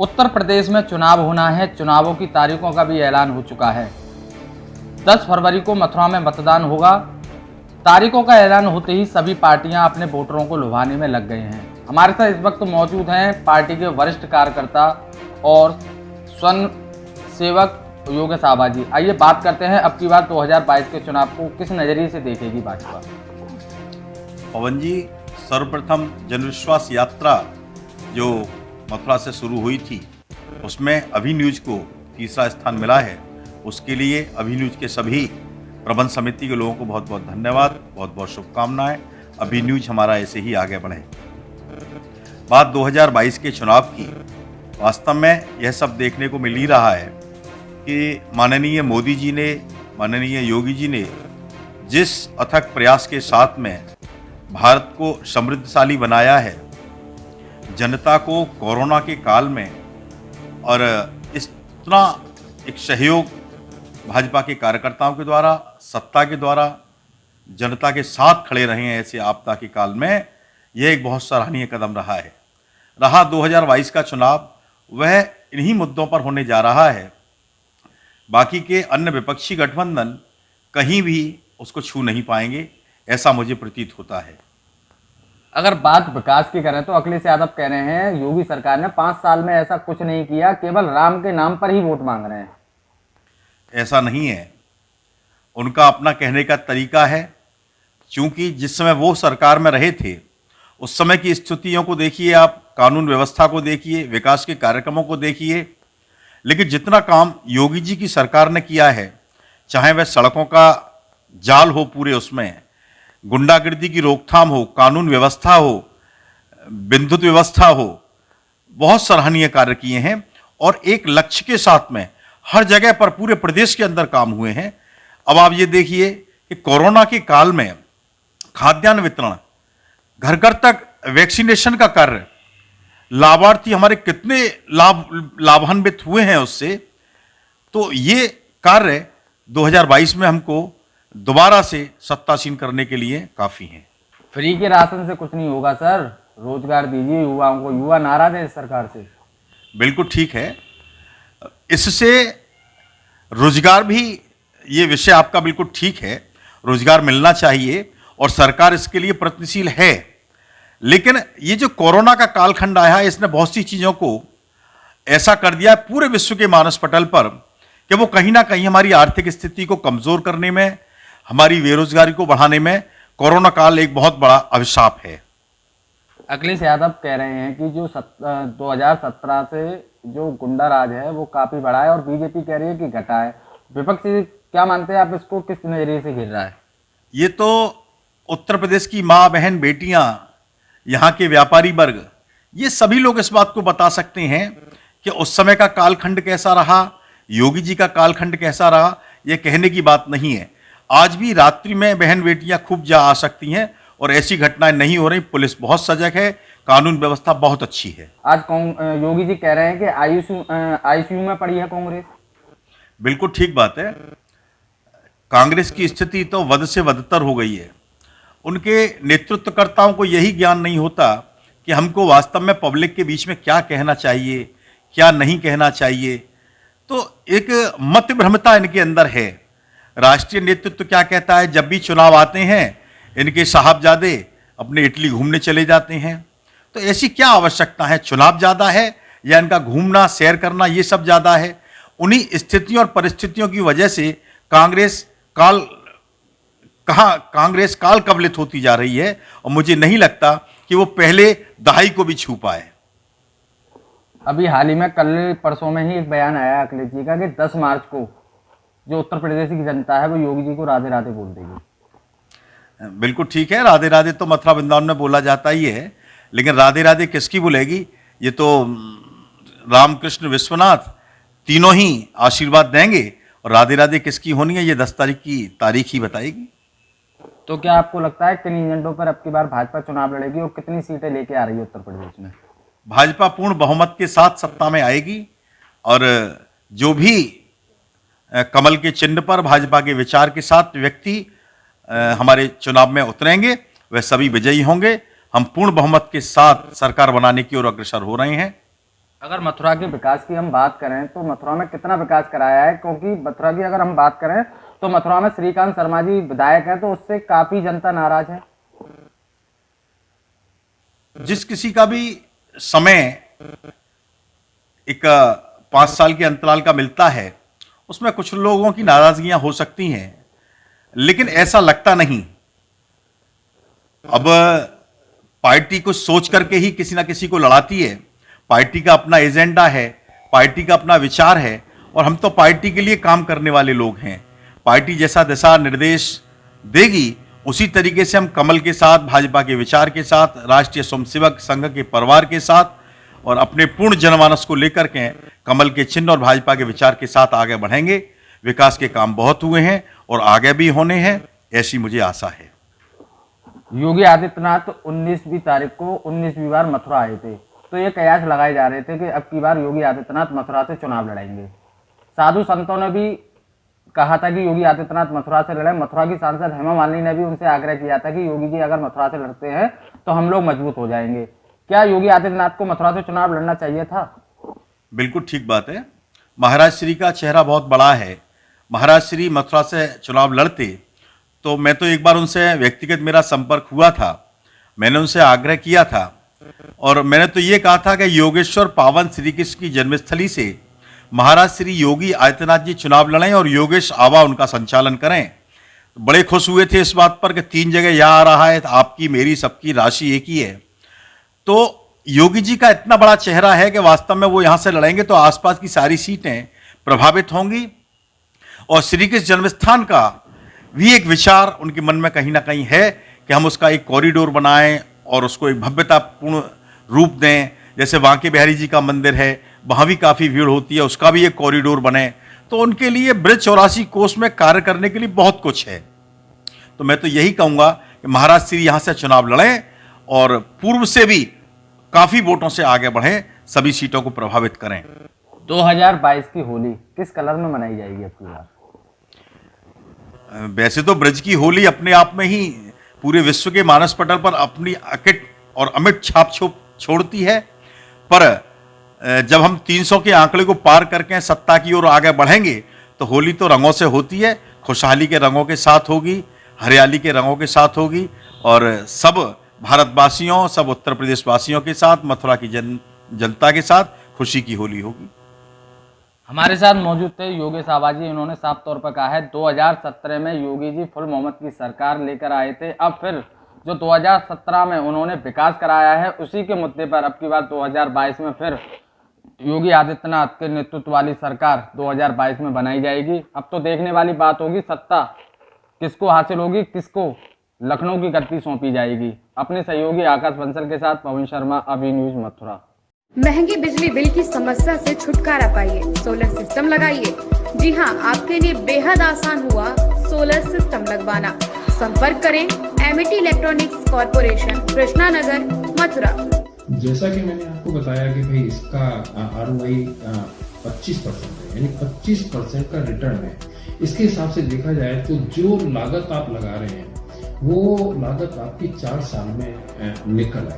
उत्तर प्रदेश में चुनाव होना है। चुनावों की तारीखों का भी ऐलान हो चुका है। 10 फरवरी को मथुरा में मतदान होगा। तारीखों का ऐलान होते ही सभी पार्टियां अपने वोटरों को लुभाने में लग गए हैं। हमारे साथ इस वक्त मौजूद हैं पार्टी के वरिष्ठ कार्यकर्ता और स्वयं सेवक योगेश आबाजी। आइए बात करते हैं अब की बार 2022 के चुनाव को किस नजरिए से देखेगी भाजपा। पवन जी, सर्वप्रथम जनविश्वास यात्रा जो मथुरा से शुरू हुई थी उसमें अभी न्यूज को तीसरा स्थान मिला है। उसके लिए अभी न्यूज के सभी प्रबंध समिति के लोगों को बहुत बहुत धन्यवाद, बहुत बहुत शुभकामनाएं। अभी न्यूज हमारा ऐसे ही आगे बढ़े। बात 2022 के चुनाव की, वास्तव में यह सब देखने को मिल ही रहा है कि माननीय मोदी जी ने, माननीय योगी जी ने जिस अथक प्रयास के साथ में भारत को समृद्धशाली बनाया है, जनता को कोरोना के काल में, और इतना एक सहयोग भाजपा के कार्यकर्ताओं के द्वारा, सत्ता के द्वारा जनता के साथ खड़े रहे हैं ऐसे आपदा के काल में, यह एक बहुत सराहनीय कदम रहा है। 2022 का चुनाव वह इन्हीं मुद्दों पर होने जा रहा है। बाकी के अन्य विपक्षी गठबंधन कहीं भी उसको छू नहीं पाएंगे, ऐसा मुझे प्रतीत होता है। अगर बात विकास की करें तो अखिलेश यादव कह रहे हैं योगी सरकार ने 5 साल में ऐसा कुछ नहीं किया, केवल राम के नाम पर ही वोट मांग रहे हैं। ऐसा नहीं है, उनका अपना कहने का तरीका है। क्योंकि जिस समय वो सरकार में रहे थे उस समय की स्थितियों को देखिए, आप कानून व्यवस्था को देखिए, विकास के कार्यक्रमों को देखिए। लेकिन जितना काम योगी जी की सरकार ने किया है, चाहे वह सड़कों का जाल हो, पूरे उसमें गुंडागर्दी की रोकथाम हो, कानून व्यवस्था हो, विद्युत व्यवस्था हो, बहुत सराहनीय कार्य किए हैं। और एक लक्ष्य के साथ में हर जगह पर पूरे प्रदेश के अंदर काम हुए हैं। अब आप ये देखिए कि कोरोना के काल में खाद्यान्न वितरण, घर घर तक वैक्सीनेशन का कार्य, लाभार्थी हमारे कितने लाभान्वित हुए हैं उससे। तो ये कार्य 2022 में हमको दोबारा से सत्तासीन करने के लिए काफी है। फ्री के राशन से कुछ नहीं होगा सर, रोजगार दीजिए युवाओं को। युवा नाराज है इस सरकार से। बिल्कुल ठीक है, इससे रोजगार भी, ये विषय आपका बिल्कुल ठीक है, रोजगार मिलना चाहिए और सरकार इसके लिए प्रयत्नशील है। लेकिन ये जो कोरोना का कालखंड आया है, इसने बहुत सी चीजों को ऐसा कर दिया है पूरे विश्व के मानस पटल पर कि वो कहीं ना कहीं हमारी आर्थिक स्थिति को कमजोर करने में, हमारी बेरोजगारी को बढ़ाने में कोरोना काल एक बहुत बड़ा अभिशाप है। अखिलेश यादव कह रहे हैं कि जो 2017 से जो गुंडा राज है वो काफी बढ़ा है और बीजेपी कह रही है कि घटा है। विपक्ष क्या मानते हैं आप, इसको किस नजरिए से घेर रहा है? ये तो उत्तर प्रदेश की माँ बहन बेटियां, यहाँ के व्यापारी वर्ग, ये सभी लोग इस बात को बता सकते हैं कि उस समय का कालखंड कैसा रहा, योगी जी का कालखंड कैसा रहा। यह कहने की बात नहीं है। आज भी रात्रि में बहन बेटियां खूब जा आ सकती हैं और ऐसी घटनाएं नहीं हो रही। पुलिस बहुत सजग है, कानून व्यवस्था बहुत अच्छी है। आज योगी जी कह रहे हैं कि आईसीयू में पड़ी है कांग्रेस। बिल्कुल ठीक बात है। कांग्रेस की स्थिति तो वध से वधतर हो गई है। उनके नेतृत्वकर्ताओं को यही ज्ञान नहीं होता कि हमको वास्तव में पब्लिक के बीच में क्या कहना चाहिए, क्या नहीं कहना चाहिए। तो एक मत भ्रमता इनके अंदर है। राष्ट्रीय नेतृत्व क्या कहता है, जब भी चुनाव आते हैं इनके साहबजादे अपने इटली घूमने चले जाते हैं। तो ऐसी क्या आवश्यकता है? चुनाव ज्यादा है या इनका घूमना, सैर करना, ये सब ज्यादा है? उन्हीं स्थितियों और परिस्थितियों की वजह से कांग्रेस काल कवलित होती जा रही है और मुझे नहीं लगता कि वो पहले दहाई को भी छू पाए। अभी हाल ही में कल परसों में ही एक बयान आया अखिलेश जी का कि 10 मार्च को जो उत्तर प्रदेश की जनता है वो योगी जी को राधे राधे बोल देगी। बिल्कुल ठीक है, राधे राधे तो मथुरा वृंदावन में बोला जाता ही है, लेकिन राधे राधे किसकी बोलेगी? ये तो रामकृष्ण विश्वनाथ तीनों ही आशीर्वाद देंगे और राधे राधे किसकी होनी है ये 10 तारीख की तारीख ही बताएगी। तो क्या आपको लगता है किन एजेंडों पर अब की बार भाजपा चुनाव लड़ेगी और कितनी सीटें लेके आ रही है उत्तर प्रदेश में? भाजपा पूर्ण बहुमत के साथ सत्ता में आएगी और जो भी कमल के चिन्ह पर भाजपा के विचार के साथ व्यक्ति हमारे चुनाव में उतरेंगे वह सभी विजयी होंगे। हम पूर्ण बहुमत के साथ सरकार बनाने की ओर अग्रसर हो रहे हैं। अगर मथुरा के विकास की हम बात करें तो मथुरा में कितना विकास कराया है, क्योंकि मथुरा की अगर हम बात करें तो मथुरा में श्रीकांत शर्मा जी विधायक हैं, तो उससे काफी जनता नाराज है। जिस किसी का भी समय एक 5 साल के अंतराल का मिलता है, उसमें कुछ लोगों की नाराजगियां हो सकती हैं, लेकिन ऐसा लगता नहीं। अब पार्टी को सोच करके ही किसी ना किसी को लड़ाती है। पार्टी का अपना एजेंडा है, पार्टी का अपना विचार है, और हम तो पार्टी के लिए काम करने वाले लोग हैं। पार्टी जैसा दिशा निर्देश देगी उसी तरीके से हम कमल के साथ, भाजपा के विचार के साथ, राष्ट्रीय स्वयंसेवक संघ के परिवार के साथ और अपने पूर्ण जनमानस को लेकर के कमल के चिन्ह और भाजपा के विचार के साथ आगे बढ़ेंगे। विकास के काम बहुत हुए हैं और आगे भी होने हैं, ऐसी मुझे आशा है। योगी आदित्यनाथ 19वीं तारीख को 19वीं बार मथुरा आए थे, तो ये कयास लगाए जा रहे थे कि अब की बार योगी आदित्यनाथ मथुरा से चुनाव लड़ेंगे। साधु संतों ने भी कहा था कि योगी आदित्यनाथ मथुरा से लड़े। मथुरा की सांसद हेमा मालिनी ने भी उनसे आग्रह किया था कि योगी जी अगर मथुरा से लड़ते हैं तो हम लोग मजबूत हो जाएंगे। क्या योगी आदित्यनाथ को मथुरा से चुनाव लड़ना चाहिए था? बिल्कुल ठीक बात है। महाराज श्री का चेहरा बहुत बड़ा है। महाराज श्री मथुरा से चुनाव लड़ते तो मैं तो एक बार उनसे व्यक्तिगत मेरा संपर्क हुआ था, मैंने उनसे आग्रह किया था और मैंने तो ये कहा था कि योगेश्वर पावन श्री कृष्ण की जन्मस्थली से महाराज श्री योगी आदित्यनाथ जी चुनाव लड़ें और योगेश आवा उनका संचालन करें। बड़े खुश हुए थे इस बात पर कि 3 जगह यहाँ आ रहा है, तो आपकी मेरी सबकी राशि एक ही है। तो योगी जी का इतना बड़ा चेहरा है कि वास्तव में वो यहाँ से लड़ेंगे तो आसपास की सारी सीटें प्रभावित होंगी और श्री कृष्ण जन्मस्थान का भी एक विचार उनके मन में कहीं ना कहीं है कि हम उसका एक कॉरिडोर बनाएं और उसको एक भव्यतापूर्ण रूप दें। जैसे बांके बिहारी जी का मंदिर है, वहाँ भी काफ़ी भीड़ होती है, उसका भी एक कॉरिडोर बने। तो उनके लिए ब्रज 84 कोस में कार्य करने के लिए बहुत कुछ है। तो मैं तो यही कहूँगा कि महाराज श्री यहाँ से चुनाव लड़ें और पूर्व से भी काफ़ी वोटों से आगे बढ़ें, सभी सीटों को प्रभावित करें। 2022 की होली किस कलर में मनाई जाएगी अब की बार? वैसे तो ब्रज की होली अपने आप में ही पूरे विश्व के मानस पटल पर अपनी अकिट और अमिट छाप छोड़ती है, पर जब हम 300 के आंकड़े को पार करके सत्ता की ओर आगे बढ़ेंगे तो होली तो रंगों से होती है। खुशहाली के रंगों के साथ होगी, हरियाली के रंगों के साथ होगी और सब भारतवासियों, सब उत्तर प्रदेश वासियों के साथ, मथुरा की जनता के साथ खुशी की होली होगी। हमारे साथ मौजूद थे योगेश आवा जी। इन्होंने साफ तौर पर कहा है 2017 में योगी जी फुल मोहम्मद की सरकार लेकर आए थे, अब फिर जो 2017 में उन्होंने विकास कराया है उसी के मुद्दे पर अब की बार 2022 में फिर योगी आदित्यनाथ के नेतृत्व वाली सरकार 2022 में बनाई जाएगी। अब तो देखने वाली बात होगी सत्ता किसको हासिल होगी, किसको लखनऊ की गद्दी सौंपी जाएगी। अपने सहयोगी आकाश बंसल के साथ पवन शर्मा, अभी न्यूज मथुरा। महंगी बिजली बिल की समस्या से छुटकारा पाइए, सोलर सिस्टम लगाइए। जी हां, आपके लिए बेहद आसान हुआ सोलर सिस्टम लगवाना। संपर्क करें Amity electronics corporation, Krishna Nagar, Mathura. जैसा कि मैंने आपको बताया कि भाई इसका ROI 25% है, यानी 25% का रिटर्न है। इसके हिसाब से देखा जाए तो जो लागत आप लगा रहे हैं वो लागत आपकी 4 साल में निकल आएगी।